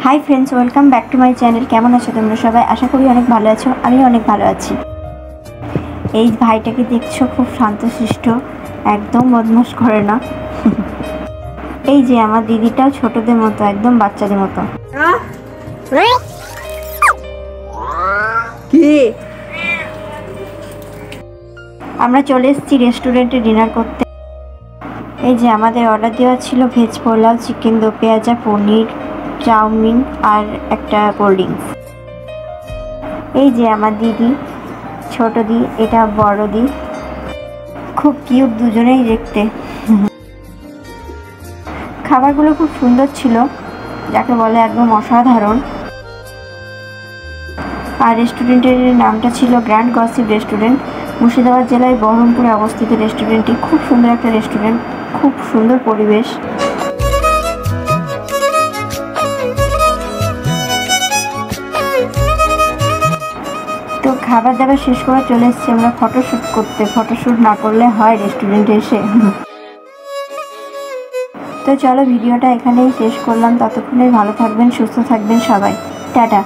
Hi friends, welcome back to my channel. কেমন আছো তোমরা সবাই? আশা করি অনেক ভালো আছো। আমি অনেক ভালো আছি। এই ভাইটাকে দেখছো, খুব শান্তশিষ্ট, একদম বদমাশ করে না। এই যে আমার দিদিটাও ছোটদের মতো, একদম বাচ্চাদের মতো। আমরা চলে এসেছি রেস্টুরেন্টে ডিনার করতে। এই যে আমাদের অর্ডার দেওয়া ছিল ভেজ পোলাও, চিকেন দো পেঁয়াজা, পনির, চাউমিন আর একটা কোল্ড ড্রিঙ্কস। এই যে আমার দিদি, ছোট দি, এটা বড় দি, খুব কিউট দুজনেই দেখতে। খাবারগুলো খুব সুন্দর ছিল, যাকে বলে একদম অসাধারণ। আর রেস্টুরেন্টের নামটা ছিল গ্র্যান্ড গসিপ রেস্টুরেন্ট। মুর্শিদাবাদ জেলায় বহরমপুরে অবস্থিত রেস্টুরেন্টটি। খুব সুন্দর একটা রেস্টুরেন্ট, খুব সুন্দর পরিবেশ। তো খাবার দাবার শেষ করে চলে এসেছি আমরা ফটোশ্যুট করতে। ফটোশ্যুট না করলে হয় রেস্টুরেন্টে এসে? তো চলো ভিডিওটা এখানেই শেষ করলাম। ততক্ষণে ভালো থাকবেন, সুস্থ থাকবেন সবাই। টাটা।